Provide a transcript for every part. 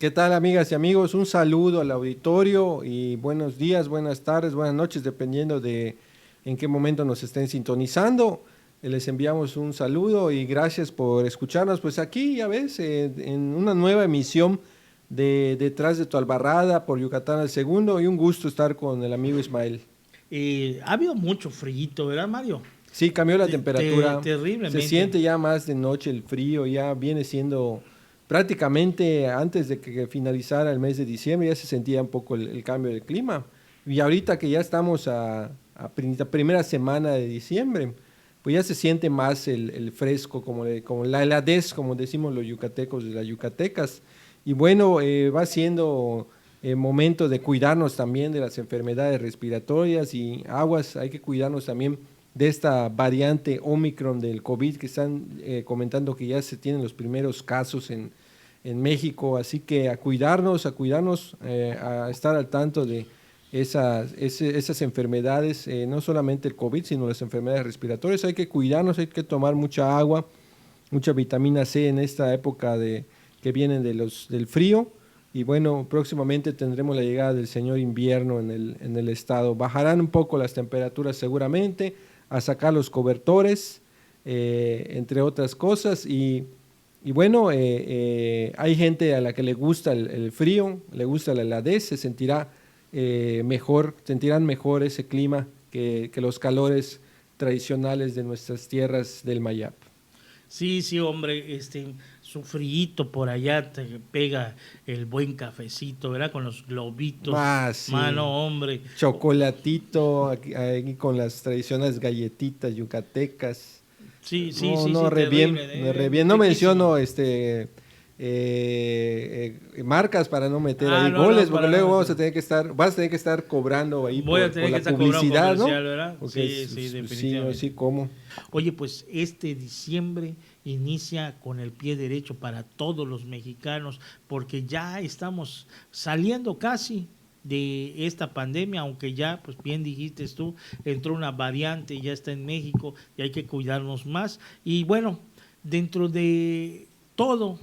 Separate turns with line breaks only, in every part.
¿Qué tal, amigas y amigos? Un saludo al auditorio y buenos días, buenas tardes, buenas noches, dependiendo de en qué momento nos estén sintonizando. Les enviamos un saludo y gracias por escucharnos. Pues aquí, ya ves, en una nueva emisión de Detrás de tu Albarrada por Yucatán al Segundo, y un gusto estar con el amigo Ismael.
Ha habido mucho frío, ¿verdad, Mario?
Sí, cambió la temperatura, se
Terriblemente.
siente ya más de noche el frío, ya viene siendo prácticamente antes de que finalizara el mes de diciembre, ya se sentía un poco el cambio de clima. Y ahorita que ya estamos a primera semana de diciembre, pues ya se siente más el fresco, como la heladez, como decimos los yucatecos de las yucatecas. Y bueno, va siendo momento de cuidarnos también de las enfermedades respiratorias y aguas, hay que cuidarnos también de esta variante Omicron del COVID que están comentando que ya se tienen los primeros casos en México, así que a cuidarnos, a estar al tanto de esas enfermedades, no solamente el COVID, sino las enfermedades respiratorias. Hay que cuidarnos, hay que tomar mucha agua, mucha vitamina C en esta época que vienen del frío. Y bueno, próximamente tendremos la llegada del señor invierno en el estado. Bajarán un poco las temperaturas seguramente, a sacar los cobertores, entre otras cosas. Y bueno, hay gente a la que le gusta el frío, le gusta la heladez, se sentirá mejor, sentirán mejor ese clima que los calores tradicionales de nuestras tierras del Mayap.
Sí, sí, hombre, su friito por allá te pega el buen cafecito, ¿verdad? Con los globitos,
Ah, sí.
mano, hombre.
Chocolatito, aquí con las tradicionales galletitas yucatecas.
Sí, sí,
No,
sí,
no,
sí,
re bien,
terrible,
re bien. No
riquísimo.
menciono marcas para no meter
Ah,
ahí
no, no,
goles, porque
para
luego
no.
vas a tener que estar cobrando ahí
Voy a
por
tener que
la
estar cobrando un
publicidad, ¿no?
comercial, ¿verdad?
Porque
Sí, sí,
sí, no,
definitivamente.
sí, ¿cómo?
Oye, pues este diciembre inicia con el pie derecho para todos los mexicanos, porque ya estamos saliendo casi de esta pandemia, aunque ya, pues bien dijiste tú, entró una variante, ya está en México y hay que cuidarnos más. Y bueno, dentro de todo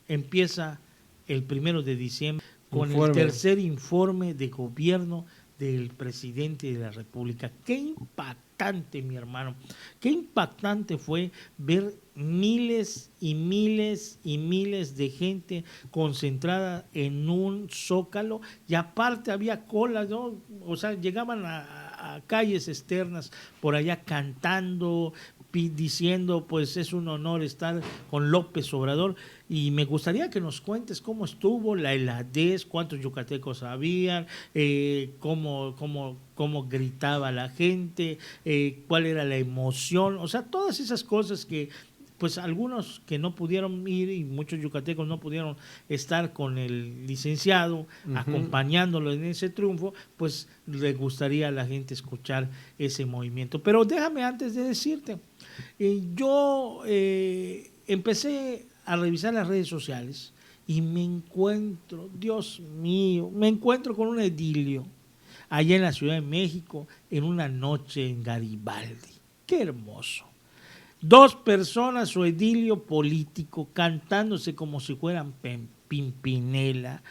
empieza el 1 de diciembre con el
Informe.
tercer informe de gobierno del presidente de la República. Qué impactante, mi hermano. Qué impactante fue ver miles y miles y miles de gente concentrada en un zócalo y aparte había colas, ¿no? O sea, llegaban a calles externas por allá cantando, diciendo pues es un honor estar con López Obrador y me gustaría que nos cuentes cómo estuvo la heladez, cuántos yucatecos habían, cómo gritaba la gente, cuál era la emoción, o sea, todas esas cosas que pues algunos que no pudieron ir y muchos yucatecos no pudieron estar con el licenciado
Ujú.
acompañándolo en ese triunfo, pues le gustaría a la gente escuchar ese movimiento. Pero déjame antes de decirte, yo empecé a revisar las redes sociales y me encuentro, Dios mío, me encuentro con un edilio allá en la Ciudad de México en una noche en Garibaldi. Qué hermoso. Dos personas, su edilio político, cantándose como si fueran Pimpinela.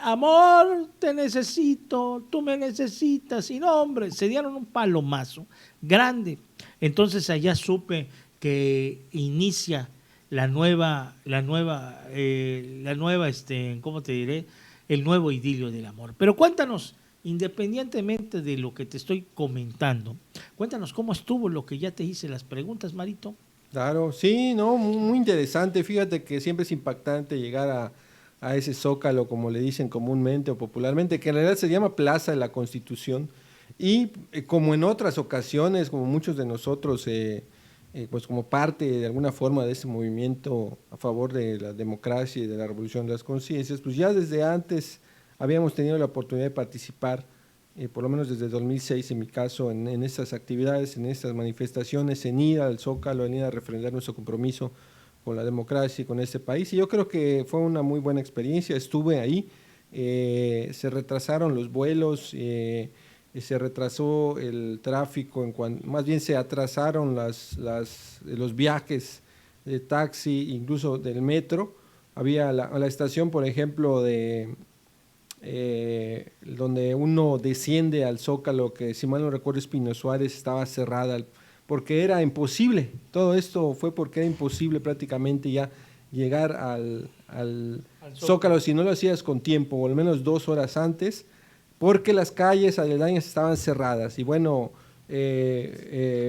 Amor, te necesito, tú me necesitas. Y no, hombre, se dieron un palomazo grande. Entonces allá supe que inicia ¿cómo te diré? El nuevo idilio del amor. Pero cuéntanos, independientemente de lo que te estoy comentando, cuéntanos cómo estuvo lo que ya te hice las preguntas, Marito.
Claro, sí, no, muy interesante. Fíjate que siempre es impactante llegar a ese zócalo, como le dicen comúnmente o popularmente, que en realidad se llama Plaza de la Constitución. Y como en otras ocasiones, como muchos de nosotros, pues como parte de alguna forma de ese movimiento a favor de la democracia y de la revolución de las conciencias, pues ya desde antes habíamos tenido la oportunidad de participar, por lo menos desde 2006 en mi caso, en estas actividades, en estas manifestaciones, en ir al Zócalo, en ir a refrendar nuestro compromiso con la democracia y con este país. Y yo creo que fue una muy buena experiencia, estuve ahí, se retrasaron los vuelos, se retrasó el tráfico, más bien se atrasaron los viajes de taxi, incluso del metro, había la estación, por ejemplo, de donde uno desciende al Zócalo, que si mal no recuerdo es Pino Suárez, estaba cerrada porque era imposible. Todo esto fue porque era imposible prácticamente ya llegar al Zócalo si no lo hacías con tiempo, o al menos 2 horas antes, porque las calles aledañas estaban cerradas. Y bueno,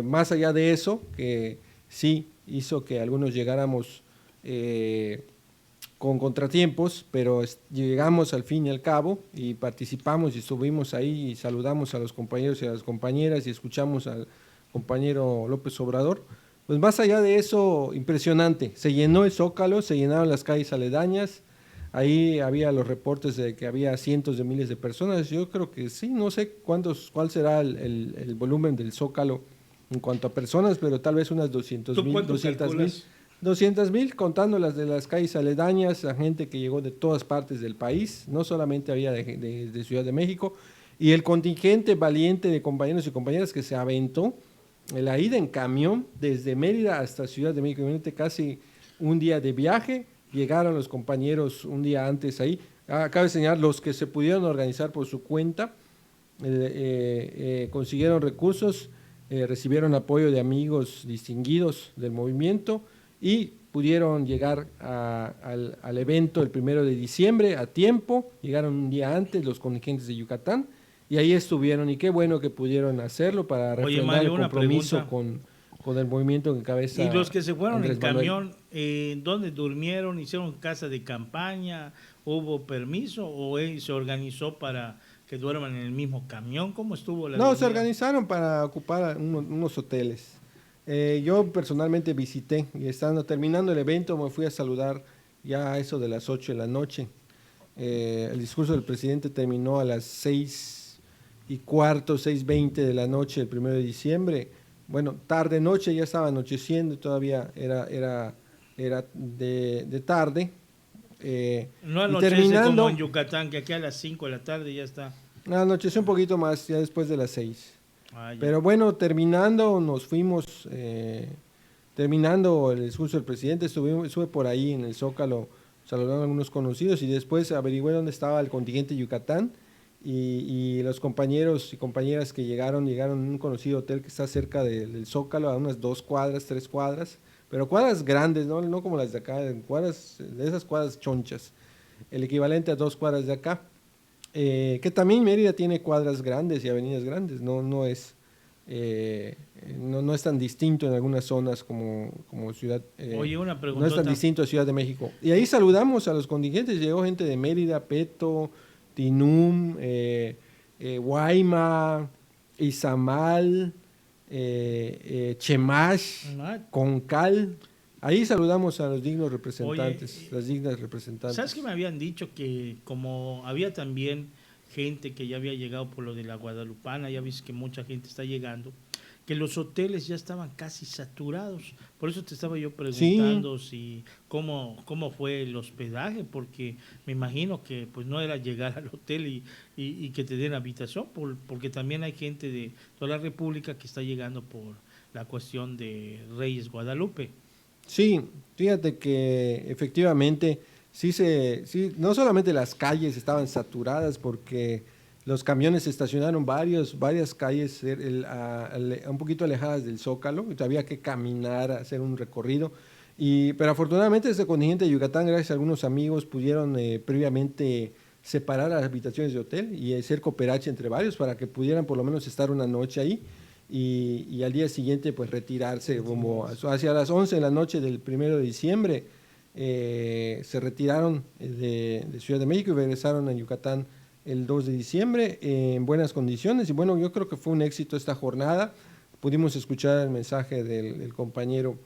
más allá de eso, que sí hizo que algunos llegáramos con contratiempos, pero llegamos al fin y al cabo y participamos y estuvimos ahí y saludamos a los compañeros y a las compañeras y escuchamos al compañero López Obrador. Pues más allá de eso, impresionante. Se llenó el Zócalo, se llenaron las calles aledañas. Ahí había los reportes de que había cientos de miles de personas. Yo creo que sí, no sé cuál será el volumen del Zócalo en cuanto a personas, pero tal vez unas 200,000, 200,000. 200,000, contando las de las calles aledañas, la gente que llegó de todas partes del país, no solamente había de Ciudad de México, y el contingente valiente de compañeros y compañeras que se aventó la ida en camión desde Mérida hasta Ciudad de México, casi un día de viaje. Llegaron los compañeros un día antes ahí. Cabe señalar, los que se pudieron organizar por su cuenta, consiguieron recursos, recibieron apoyo de amigos distinguidos del movimiento y pudieron llegar al evento el 1 de diciembre a tiempo. Llegaron un día antes los contingentes de Yucatán y ahí estuvieron, y qué bueno que pudieron hacerlo para refrendar el compromiso con el movimiento que encabeza.
Y los que se fueron
Andrés
en camión, ¿dónde durmieron? ¿Hicieron casa de campaña? ¿Hubo permiso o se organizó para que duerman en el mismo camión? ¿Cómo estuvo la
No, se organizaron para ocupar unos hoteles. Yo personalmente visité y terminando el evento me fui a saludar ya a eso de las 8 de la noche. El discurso del presidente terminó a las 6:15, 6:20 de la noche el 1 de diciembre. Bueno, tarde noche, ya estaba anocheciendo, todavía era de tarde.
No anochece como en Yucatán, que aquí a las 5 de la tarde ya está.
Anocheció un poquito más, ya después de las 6. Pero bueno, terminando, nos fuimos, terminando el discurso del presidente, estuve por ahí en el Zócalo saludando a algunos conocidos y después averigüé dónde estaba el contingente Yucatán y los compañeros y compañeras que llegaron a un conocido hotel que está cerca del Zócalo, a unas 2 cuadras, 3 cuadras, pero cuadras grandes, no como las de acá, de esas cuadras chonchas, el equivalente a 2 cuadras de acá. Que también Mérida tiene cuadras grandes y avenidas grandes, no es tan distinto en algunas zonas como Ciudad.
Oye, una pregunta.
No es tan distinto a Ciudad de México. Y ahí saludamos a los contingentes, llegó gente de Mérida, Peto, Tinum, Guayma, Izamal, Chemash, Concal. Ahí saludamos a los dignos representantes, las dignas representantes.
¿Sabes que me habían dicho que como había también gente que ya había llegado por lo de la Guadalupana, ya viste que mucha gente está llegando, que los hoteles ya estaban casi saturados? Por eso te estaba yo preguntando si cómo fue el hospedaje, porque me imagino que pues no era llegar al hotel y que te den habitación, porque también hay gente de toda la República que está llegando por la cuestión de Reyes Guadalupe.
Sí, fíjate que efectivamente sí, no solamente las calles estaban saturadas porque los camiones se estacionaron varias calles un poquito alejadas del Zócalo y había que caminar, hacer un recorrido. Pero afortunadamente ese contingente de Yucatán, gracias a algunos amigos, pudieron previamente separar las habitaciones de hotel y hacer cooperache entre varios para que pudieran por lo menos estar una noche ahí. Y al día siguiente pues retirarse como hacia las 11 de la noche del 1 de diciembre. Se retiraron de Ciudad de México y regresaron a Yucatán el 2 de diciembre en buenas condiciones. Y bueno, yo creo que fue un éxito esta jornada. Pudimos escuchar el mensaje del compañero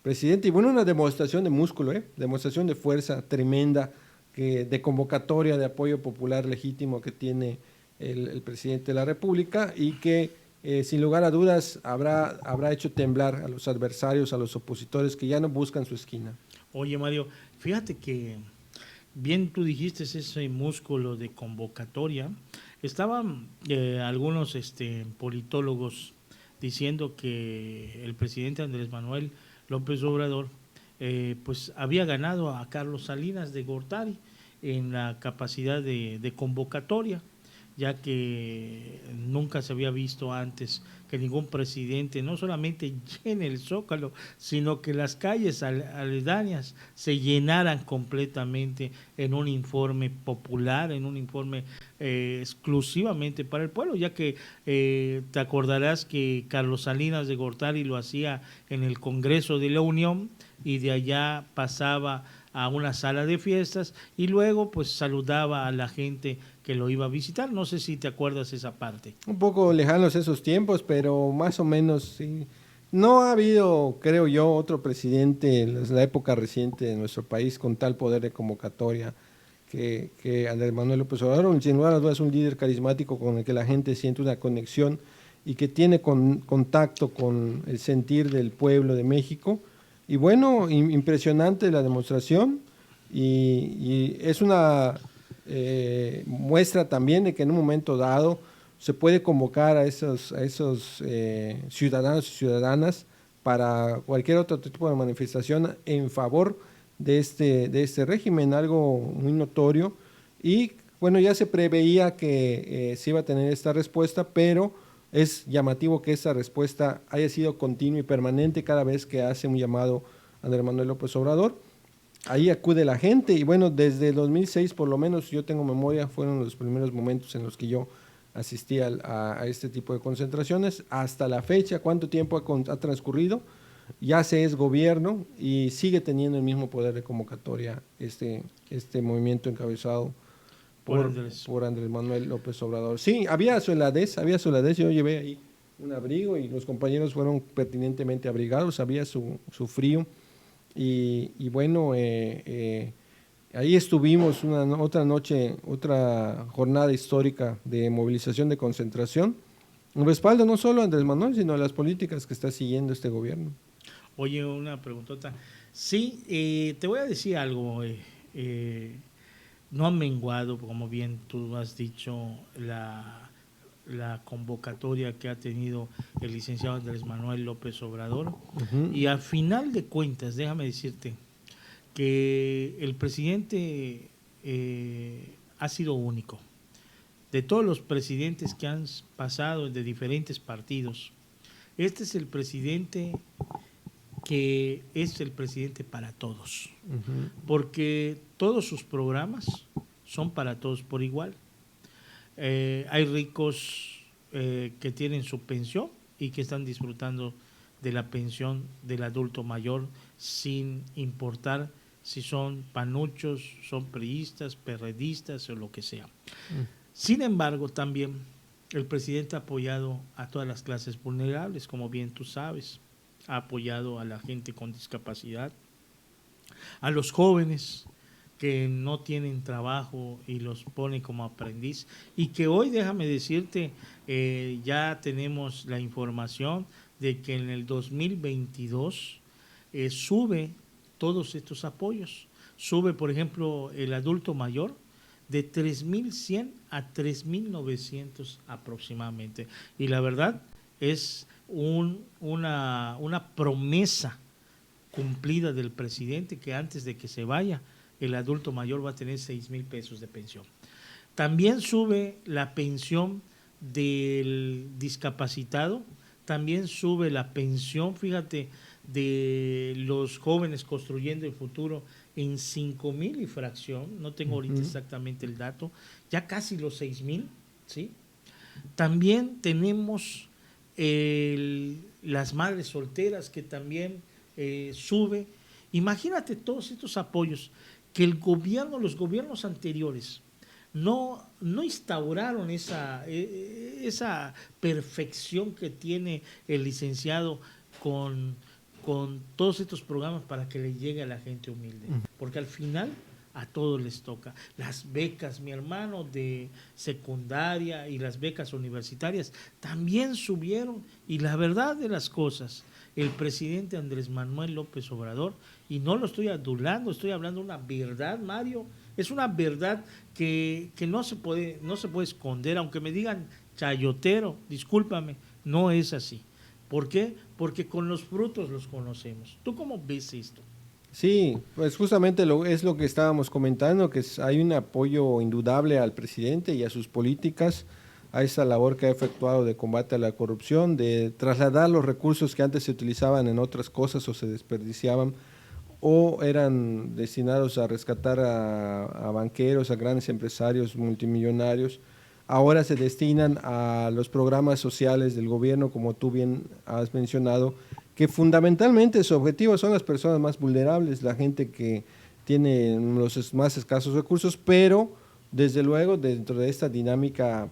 presidente y bueno, una demostración de músculo, demostración de fuerza tremenda, de convocatoria, de apoyo popular legítimo que tiene el presidente de la República y que sin lugar a dudas habrá hecho temblar a los adversarios, a los opositores que ya no buscan su esquina.
Oye, Mario, fíjate que bien tú dijiste ese músculo de convocatoria. Estaban algunos politólogos diciendo que el presidente Andrés Manuel López Obrador pues había ganado a Carlos Salinas de Gortari en la capacidad de convocatoria, ya que nunca se había visto antes que ningún presidente no solamente llene el Zócalo, sino que las calles aledañas se llenaran completamente en un informe popular, en un informe exclusivamente para el pueblo, ya que te acordarás que Carlos Salinas de Gortari lo hacía en el Congreso de la Unión y de allá pasaba a una sala de fiestas y luego pues saludaba a la gente que lo iba a visitar. No sé si te acuerdas esa parte.
Un poco lejanos esos tiempos, pero más o menos sí. No ha habido, creo yo, otro presidente en la época reciente de nuestro país con tal poder de convocatoria que Andrés Manuel López Obrador. Sin lugar a dudas es un líder carismático con el que la gente siente una conexión y que tiene contacto con el sentir del pueblo de México. Y bueno, impresionante la demostración y es una muestra también de que en un momento dado se puede convocar a esos ciudadanos y ciudadanas para cualquier otro tipo de manifestación en favor de este régimen, algo muy notorio. Y bueno, ya se preveía que se iba a tener esta respuesta, pero es llamativo que esa respuesta haya sido continua y permanente cada vez que hace un llamado Andrés Manuel López Obrador. Ahí acude la gente y bueno, desde 2006 por lo menos yo tengo memoria, fueron los primeros momentos en los que yo asistí a este tipo de concentraciones. Hasta la fecha, ¿cuánto tiempo ha transcurrido? Ya se es gobierno y sigue teniendo el mismo poder de convocatoria este movimiento encabezado por Andrés Manuel López Obrador. Sí, había soledades, yo llevé ahí un abrigo y los compañeros fueron pertinentemente abrigados, había su frío y bueno, ahí estuvimos otra noche, otra jornada histórica de movilización de concentración, un respaldo no solo a Andrés Manuel, sino a las políticas que está siguiendo este gobierno.
Oye, una preguntota. Sí, te voy a decir algo. No ha menguado, como bien tú has dicho, la convocatoria que ha tenido el licenciado Andrés Manuel López Obrador. Y al final de cuentas, déjame decirte que el presidente ha sido único. De todos los presidentes que han pasado de diferentes partidos, este es el presidente que es el presidente para todos, porque todos sus programas son para todos por igual. Hay ricos que tienen su pensión y que están disfrutando de la pensión del adulto mayor sin importar si son panuchos, son priistas, perredistas o lo que sea. Sin embargo, también el presidente ha apoyado a todas las clases vulnerables, como bien tú sabes. Ha apoyado a la gente con discapacidad, a los jóvenes que no tienen trabajo y los pone como aprendiz y que hoy, déjame decirte, ya tenemos la información de que en el 2022 sube todos estos apoyos. Sube, por ejemplo, el adulto mayor de 3.100 a 3.900 aproximadamente. Y la verdad es una promesa cumplida del presidente que antes de que se vaya el adulto mayor va a tener 6,000 pesos de pensión. También sube la pensión del discapacitado, también sube la pensión, fíjate, de los jóvenes construyendo el futuro en 5,000 y fracción, no tengo ahorita exactamente el dato, ya casi los 6,000, ¿sí? También tenemos las madres solteras que también sube. Imagínate todos estos apoyos que los gobiernos anteriores no instauraron esa perfección que tiene el licenciado con todos estos programas para que le llegue a la gente humilde. Porque al final a todos les toca. Las becas, mi hermano, de secundaria y las becas universitarias también subieron. Y la verdad de las cosas, el presidente Andrés Manuel López Obrador, y no lo estoy adulando, estoy hablando una verdad, Mario, es una verdad que no se puede esconder, aunque me digan chayotero, discúlpame, no es así. ¿Por qué? Porque con los frutos los conocemos. ¿Tú cómo ves esto?
Sí, pues justamente es lo que estábamos comentando, que hay un apoyo indudable al presidente y a sus políticas, a esa labor que ha efectuado de combate a la corrupción, de trasladar los recursos que antes se utilizaban en otras cosas o se desperdiciaban o eran destinados a rescatar a banqueros, a grandes empresarios multimillonarios, ahora se destinan a los programas sociales del gobierno, como tú bien has mencionado, que fundamentalmente su objetivo son las personas más vulnerables, la gente que tiene los más escasos recursos, pero desde luego dentro de esta dinámica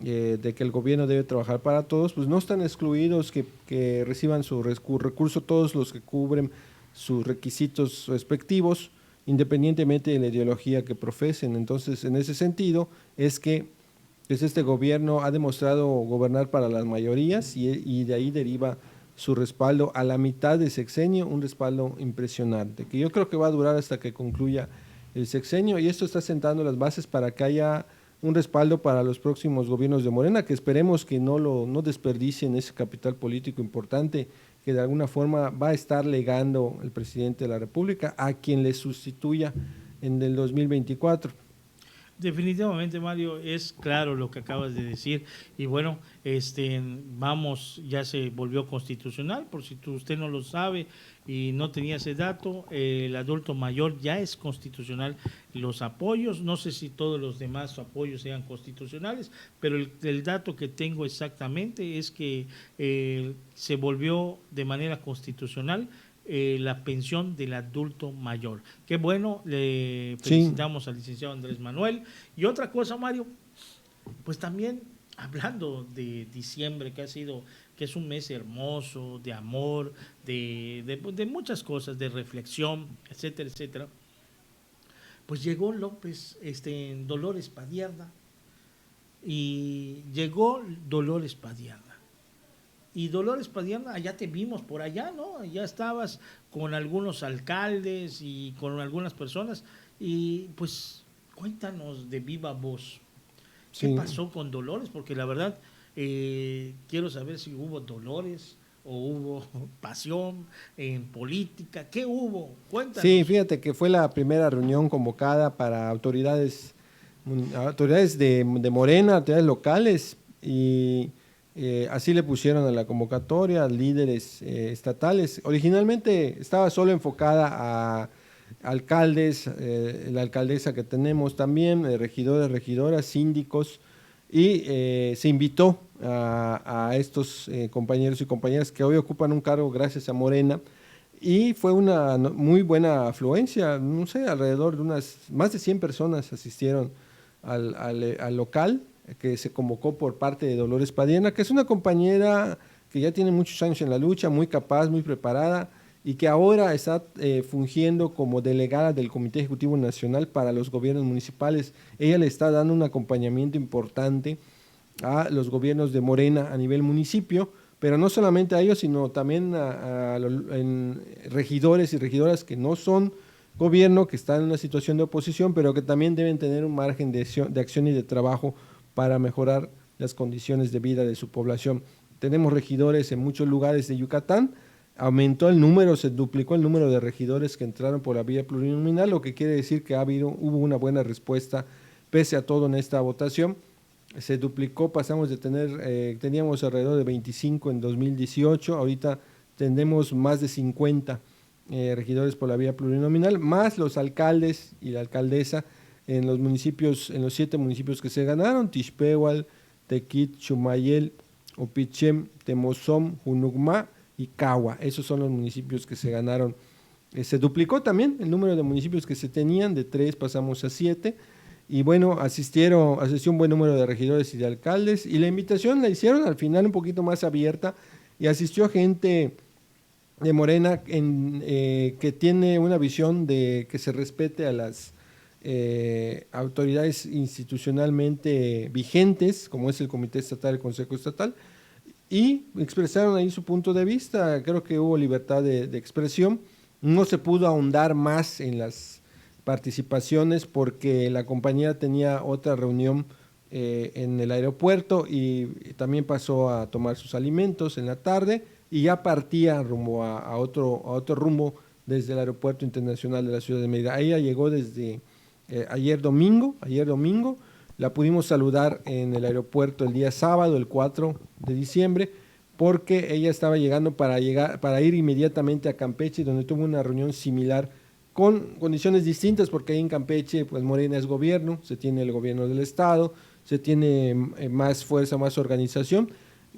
de que el gobierno debe trabajar para todos, pues no están excluidos que reciban su recurso todos los que cubren sus requisitos respectivos, independientemente de la ideología que profesen. Entonces, en ese sentido, es que pues, este gobierno ha demostrado gobernar para las mayorías y de ahí deriva su respaldo a la mitad de sexenio, un respaldo impresionante, que yo creo que va a durar hasta que concluya el sexenio, y esto está sentando las bases para que haya un respaldo para los próximos gobiernos de Morena, que esperemos que no desperdicien ese capital político importante que de alguna forma va a estar legando el presidente de la República a quien le sustituya en el 2024.
Definitivamente, Mario, es claro lo que acabas de decir. Y bueno, vamos, ya se volvió constitucional, por si usted no lo sabe y no tenía ese dato, el adulto mayor ya es constitucional. Los apoyos, no sé si todos los demás apoyos sean constitucionales, pero el dato que tengo exactamente es que se volvió de manera constitucional la pensión del adulto mayor. Qué bueno, le felicitamos al licenciado Andrés Manuel. Y otra cosa, Mario, pues también hablando de diciembre, que es un mes hermoso, de amor, de muchas cosas, de reflexión, etcétera, etcétera, pues llegó López, Dolores Padierna, y llegó Dolores Padierna. Y Dolores Padierna, allá te vimos por allá, ¿no? Ya estabas con algunos alcaldes y con algunas personas. Y pues cuéntanos de viva voz, ¿qué
Sí.
pasó con Dolores? Porque la verdad, quiero saber si hubo dolores o hubo pasión en política. ¿Qué hubo?
Sí,
Cuéntanos.
fíjate que fue la primera reunión convocada para autoridades de Morena, autoridades locales, y así le pusieron a la convocatoria, líderes estatales. Originalmente estaba solo enfocada a alcaldes, la alcaldesa que tenemos también, regidores, regidoras, síndicos, y se invitó a estos compañeros y compañeras que hoy ocupan un cargo gracias a Morena, y fue una muy buena afluencia, no sé, alrededor de más de 100 personas asistieron al local que se convocó por parte de Dolores Padierna, que es una compañera que ya tiene muchos años en la lucha, muy capaz, muy preparada, y que ahora está fungiendo como delegada del Comité Ejecutivo Nacional para los gobiernos municipales. Ella le está dando un acompañamiento importante a los gobiernos de Morena a nivel municipio, pero no solamente a ellos, sino también en regidores y regidoras que no son gobierno, que están en una situación de oposición, pero que también deben tener un margen de acción y de trabajo para mejorar las condiciones de vida de su población. Tenemos regidores en muchos lugares de Yucatán, aumentó el número, se duplicó el número de regidores que entraron por la vía plurinominal, lo que quiere decir que hubo una buena respuesta pese a todo en esta votación. Se duplicó, pasamos de teníamos alrededor de 25 en 2018, ahorita tenemos más de 50 regidores por la vía plurinominal, más los alcaldes y la alcaldesa en los municipios, en los 7 municipios que se ganaron: Tixpehual, Tequit, Chumayel, Opichem, Temozón, Junucmá y Cahua. Esos son los municipios que se ganaron. Se duplicó también el número de municipios que se tenían, de 3 pasamos a 7. Y bueno, asistió un buen número de regidores y de alcaldes, y la invitación la hicieron al final un poquito más abierta, y asistió gente de Morena que tiene una visión de que se respete a las autoridades institucionalmente vigentes, como es el Comité Estatal, el Consejo Estatal, y expresaron ahí su punto de vista. Creo que hubo libertad de expresión. No se pudo ahondar más en las participaciones porque la compañía tenía otra reunión en el aeropuerto, y también pasó a tomar sus alimentos en la tarde y ya partía rumbo a otro rumbo desde el Aeropuerto Internacional de la Ciudad de Mérida. Ella llegó desde ayer domingo, la pudimos saludar en el aeropuerto el día sábado, el 4 de diciembre, porque ella estaba llegando para ir inmediatamente a Campeche, donde tuvo una reunión similar con condiciones distintas, porque ahí en Campeche, pues Morena es gobierno, se tiene el gobierno del estado, se tiene más fuerza, más organización,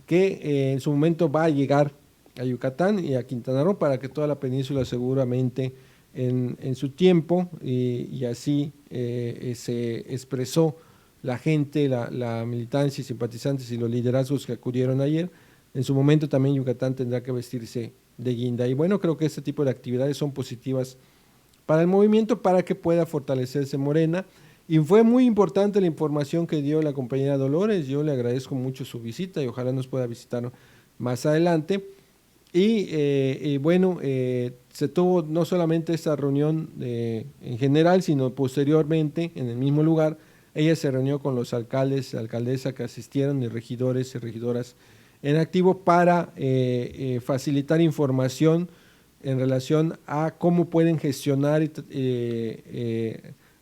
que en su momento va a llegar a Yucatán y a Quintana Roo para que toda la península seguramente en su tiempo, y así se expresó la gente, la militancia y simpatizantes y los liderazgos que acudieron ayer. En su momento también Yucatán tendrá que vestirse de guinda. Y bueno, creo que este tipo de actividades son positivas para el movimiento, para que pueda fortalecerse Morena. Y fue muy importante la información que dio la compañera Dolores. Yo le agradezco mucho su visita y ojalá nos pueda visitar más adelante. Y bueno, se tuvo no solamente esta reunión en general, sino posteriormente en el mismo lugar. Ella se reunió con los alcaldes, alcaldesa que asistieron, y regidores y regidoras en activo para facilitar información en relación a cómo pueden gestionar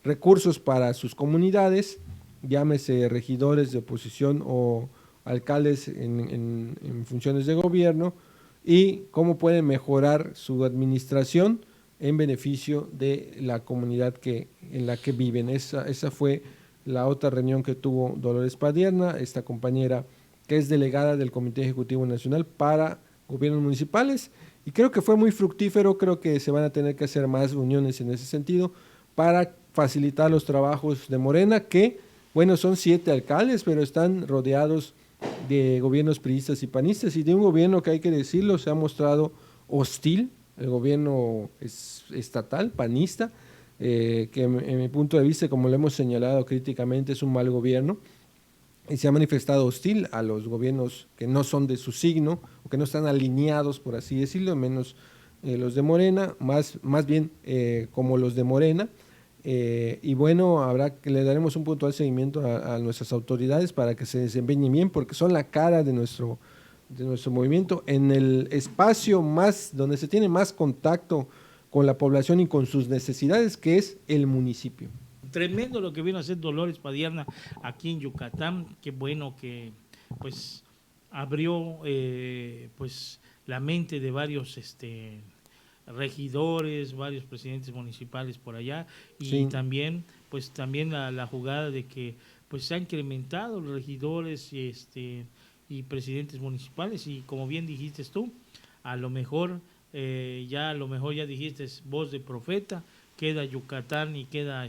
recursos para sus comunidades, llámese regidores de oposición o alcaldes en funciones de gobierno, y cómo pueden mejorar su administración en beneficio de la comunidad en la que viven. Esa fue la otra reunión que tuvo Dolores Padierna, esta compañera que es delegada del Comité Ejecutivo Nacional para Gobiernos Municipales, y creo que fue muy fructífero. Creo que se van a tener que hacer más reuniones en ese sentido para facilitar los trabajos de Morena, que, bueno, son 7 alcaldes, pero están rodeados de gobiernos priistas y panistas, y de un gobierno que, hay que decirlo, se ha mostrado hostil, el gobierno estatal, panista, que en mi punto de vista, como lo hemos señalado críticamente, es un mal gobierno, y se ha manifestado hostil a los gobiernos que no son de su signo o que no están alineados, por así decirlo, menos los de Morena, más bien como los de Morena. Y bueno, le daremos un puntual seguimiento a nuestras autoridades para que se desempeñen bien, porque son la cara de nuestro movimiento en el espacio donde se tiene más contacto con la población y con sus necesidades, que es el municipio.
Tremendo lo que vino a hacer Dolores Padierna aquí en Yucatán. Qué bueno que pues abrió pues la mente de varios regidores, varios presidentes municipales por allá, y sí, también la jugada de que pues se han incrementado los regidores y presidentes municipales, y como bien dijiste tú, a lo mejor ya dijiste voz de profeta, queda Yucatán y queda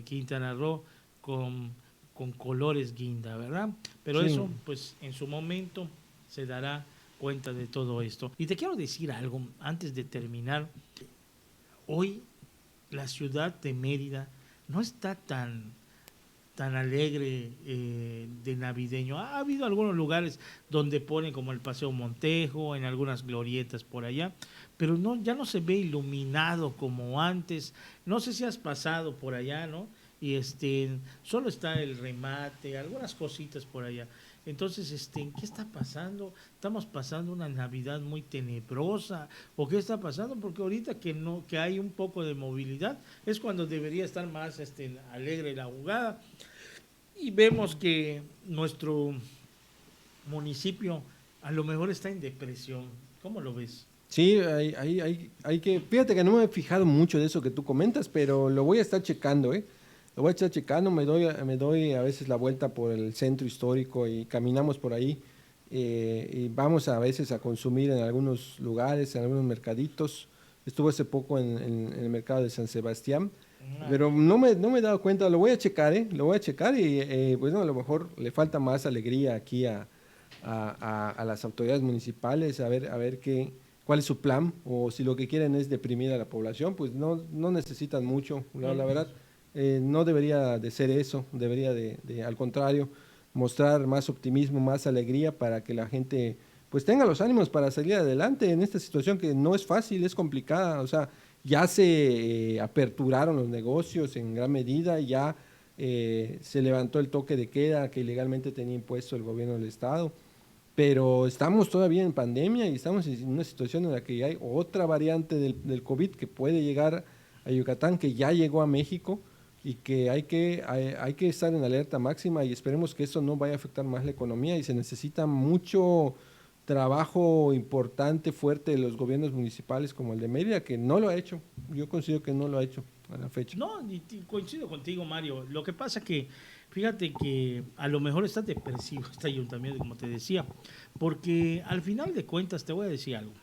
Quintana Roo con colores guinda, ¿verdad? Pero sí, eso pues en su momento se dará cuenta de todo esto. Y te quiero decir algo antes de terminar. Hoy la ciudad de Mérida no está tan alegre de navideño. Ha habido algunos lugares donde ponen como el Paseo Montejo, en algunas glorietas por allá, pero ya no se ve iluminado como antes. No sé si has pasado por allá, ¿no? Y solo está el remate, algunas cositas por allá. Entonces, ¿qué está pasando? ¿Estamos pasando una Navidad muy tenebrosa? ¿O qué está pasando? Porque ahorita que hay un poco de movilidad, es cuando debería estar más alegre la jugada. Y vemos que nuestro municipio a lo mejor está en depresión. ¿Cómo lo ves?
Sí, hay que... Fíjate que no me he fijado mucho de eso que tú comentas, pero lo voy a estar checando, ¿eh? Lo voy a estar checando, me doy a veces la vuelta por el centro histórico y caminamos por ahí, y vamos a veces a consumir en algunos lugares, en algunos mercaditos. Estuve hace poco en el mercado de San Sebastián, pero no me he dado cuenta. Lo voy a checar, lo voy a checar, y bueno, a lo mejor le falta más alegría aquí a las autoridades municipales, a ver cuál es su plan, o si lo que quieren es deprimir a la población, pues no necesitan mucho, la verdad. No debería de ser eso, debería al contrario, mostrar más optimismo, más alegría, para que la gente pues tenga los ánimos para salir adelante en esta situación que no es fácil, es complicada. O sea, ya se aperturaron los negocios en gran medida, ya se levantó el toque de queda que ilegalmente tenía impuesto el gobierno del estado. pero estamos todavía en pandemia y estamos en una situación en la que hay otra variante del COVID que puede llegar a Yucatán, que ya llegó a México y que hay que estar en alerta máxima y esperemos que eso no vaya a afectar más la economía y se necesita mucho trabajo importante, fuerte de los gobiernos municipales como el de Mérida, que no lo ha hecho. Yo considero que no lo ha hecho a la fecha.
No, coincido contigo, Mario. Lo que pasa que, fíjate que a lo mejor está depresivo este ayuntamiento, como te decía, porque al final de cuentas te voy a decir algo.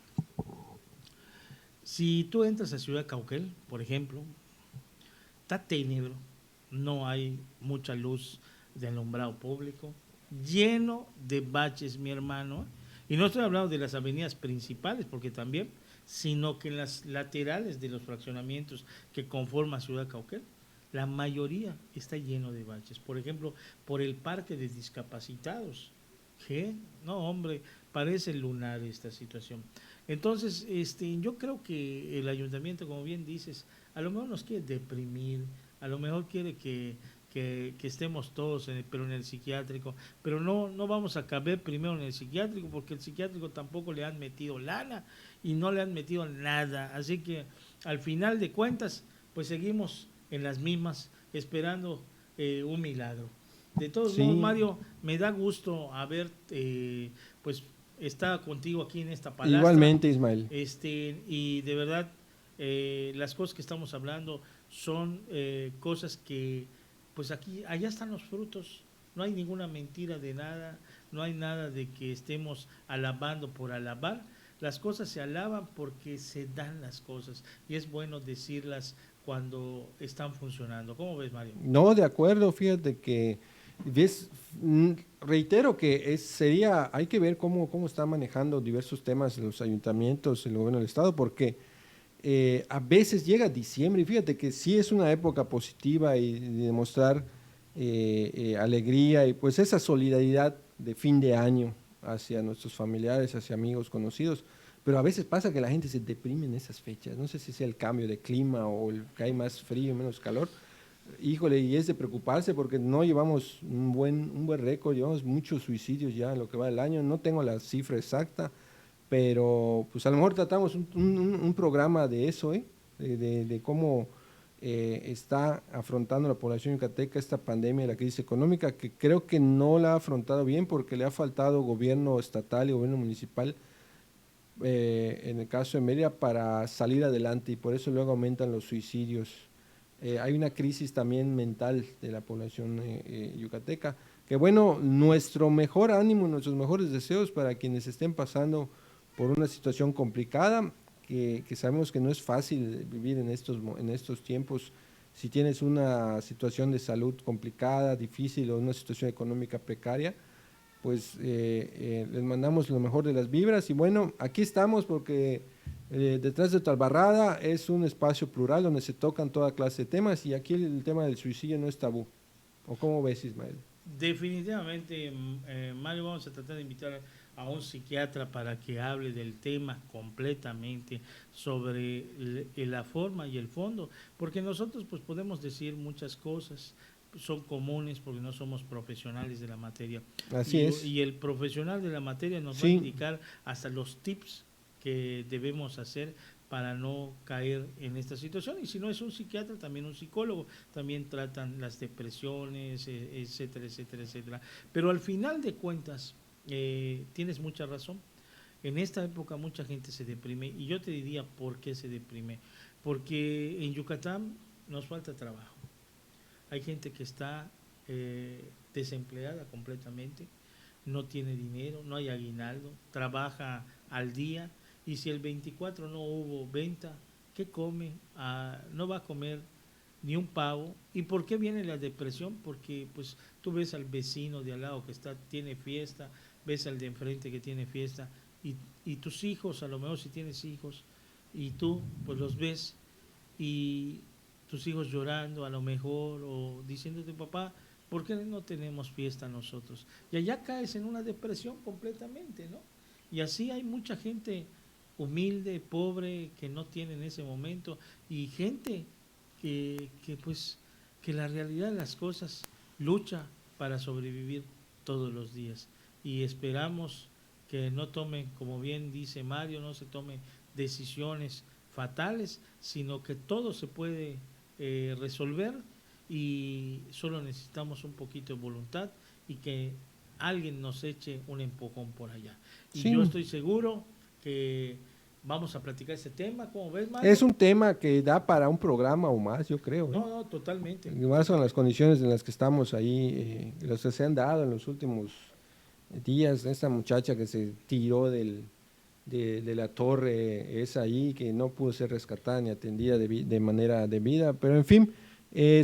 Si tú entras a Ciudad Cauquel, por ejemplo, está tenebro, no hay mucha luz de alumbrado público, lleno de baches, mi hermano. Y no estoy hablando de las avenidas principales, porque también, sino que en las laterales de los fraccionamientos que conforman Ciudad Cauquel, la mayoría está lleno de baches. Por ejemplo, por el parque de discapacitados. ¿Qué? No, hombre, parece lunar esta situación. Entonces, yo creo que el ayuntamiento, como bien dices, a lo mejor nos quiere deprimir, a lo mejor quiere que estemos todos, pero en el psiquiátrico, pero no vamos a caber primero en el psiquiátrico, porque el psiquiátrico tampoco le han metido lana y no le han metido nada. Así que al final de cuentas, pues seguimos en las mismas, esperando un milagro. De todos modos,
Sí,
Mario, me da gusto haber, pues, estado contigo aquí en esta palastra,
igualmente, Ismael.
y de verdad, las cosas que estamos hablando son cosas que, pues aquí, allá están los frutos, no hay ninguna mentira de nada, no hay nada de que estemos alabando por alabar, las cosas se alaban porque se dan las cosas, y es bueno decirlas cuando están funcionando. ¿Cómo ves, Mario?
No, de acuerdo, fíjate que ves, reitero que hay que ver cómo están manejando diversos temas los ayuntamientos, el gobierno del estado, porque a veces llega diciembre y fíjate que sí es una época positiva y demostrar alegría y pues esa solidaridad de fin de año hacia nuestros familiares, hacia amigos, conocidos. Pero a veces pasa que la gente se deprime en esas fechas. No sé si sea el cambio de clima o que hay más frío, menos calor. Híjole, y es de preocuparse porque no llevamos un buen récord, llevamos muchos suicidios ya en lo que va del año. No tengo la cifra exacta, pero pues a lo mejor tratamos un programa de eso, ¿eh? De cómo está afrontando la población yucateca esta pandemia y la crisis económica, que creo que no la ha afrontado bien porque le ha faltado gobierno estatal y gobierno municipal, en el caso de Mérida, para salir adelante y por eso luego aumentan los suicidios. Hay una crisis también mental de la población yucateca, que bueno, nuestro mejor ánimo, nuestros mejores deseos para quienes estén pasando por una situación complicada, que sabemos que no es fácil vivir en estos tiempos. Si tienes una situación de salud complicada, difícil o una situación económica precaria, pues les mandamos lo mejor de las vibras y bueno, aquí estamos porque detrás de tu albarrada es un espacio plural donde se tocan toda clase de temas y aquí el tema del suicidio no es tabú. ¿O cómo ves, Ismael?
Definitivamente, Mario, vamos a tratar de invitar a un psiquiatra para que hable del tema completamente sobre la forma y el fondo, porque nosotros pues podemos decir muchas cosas, son comunes porque no somos profesionales de la materia
Así es.
y el profesional de la materia nos va a
Sí,
indicar hasta los tips que debemos hacer para no caer en esta situación. Y si no es un psiquiatra, también un psicólogo, también tratan las depresiones, etcétera, etcétera, etcétera. Pero al final de cuentas, tienes mucha razón. En esta época mucha gente se deprime y yo te diría por qué se deprime. Porque en Yucatán nos falta trabajo. Hay gente que está desempleada completamente, no tiene dinero, no hay aguinaldo, trabaja al día y si el 24 no hubo venta, ¿qué come? No va a comer ni un pavo. ¿Y por qué viene la depresión? Porque pues tú ves al vecino de al lado que tiene fiesta, ves al de enfrente que tiene fiesta y tus hijos, a lo mejor si tienes hijos, y tú pues los ves y tus hijos llorando a lo mejor o diciéndote, papá, ¿por qué no tenemos fiesta nosotros? Y allá caes en una depresión completamente, ¿no? Y así hay mucha gente humilde, pobre, que no tiene en ese momento, y gente pues, que la realidad de las cosas lucha para sobrevivir todos los días. Y esperamos que no tome, como bien dice Mario, no se tome decisiones fatales, sino que todo se puede resolver y solo necesitamos un poquito de voluntad y que alguien nos eche un empujón por allá. Y yo
Sí,
estoy seguro que vamos a platicar ese tema. ¿Cómo ves, Mario?
es un tema que da para un programa o más, yo creo, ¿eh?
No, no, totalmente.
Y más con las condiciones en las que estamos ahí, las que se han dado en los últimos días. Esta muchacha que se tiró de la torre esa ahí, que no pudo ser rescatada ni atendida de manera debida, pero en fin,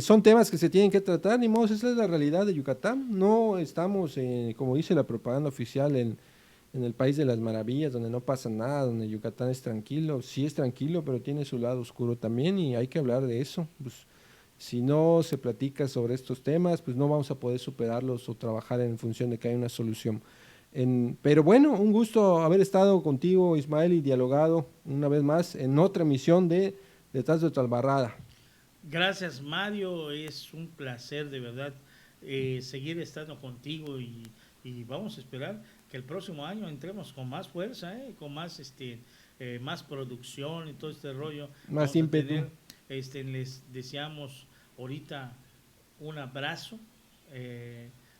son temas que se tienen que tratar, ni modo, esa es la realidad de Yucatán. No estamos, como dice la propaganda oficial, en el país de las maravillas, donde no pasa nada, donde Yucatán es tranquilo. Sí es tranquilo, pero tiene su lado oscuro también y hay que hablar de eso. Pues, si no se platica sobre estos temas, pues no vamos a poder superarlos o trabajar en función de que haya una solución. Pero bueno, un gusto haber estado contigo, Ismael, y dialogado una vez más en otra emisión de Detrás de tu Albarrada.
Gracias, Mario. Es un placer de verdad seguir estando contigo y vamos a esperar que el próximo año entremos con más fuerza, con más más producción y todo este rollo.
Más
Vamos a
ímpetu.
tener, les deseamos ahorita un abrazo.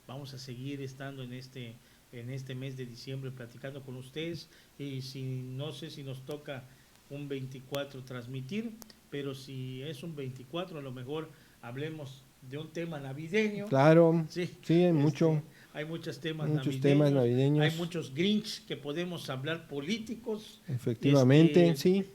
Vamos a seguir estando en este mes de diciembre platicando con ustedes y si no sé si nos toca un 24 transmitir, pero si es un 24 a lo mejor hablemos de un tema navideño.
Claro,
Sí,
sí, hay
hay muchos temas
muchos temas
navideños, hay
navideños.
muchos Grinch que podemos hablar políticos,
Efectivamente, sí,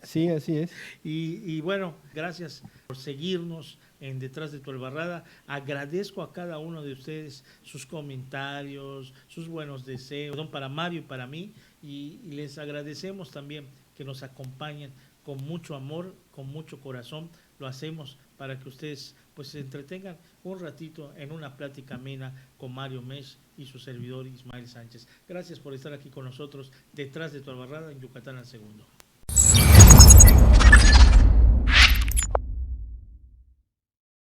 sí, así es.
y bueno, gracias por seguirnos en Detrás de tu Albarrada. Agradezco a cada uno de ustedes sus comentarios, sus buenos deseos, para Mario y para mí, y les agradecemos también que nos acompañen con mucho amor, con mucho corazón. Lo hacemos para que ustedes pues se entretengan un ratito en una plática amena con Mario Mesh y su servidor Ismael Sánchez. Gracias por estar aquí con nosotros detrás de tu albarrada en Yucatán al Segundo.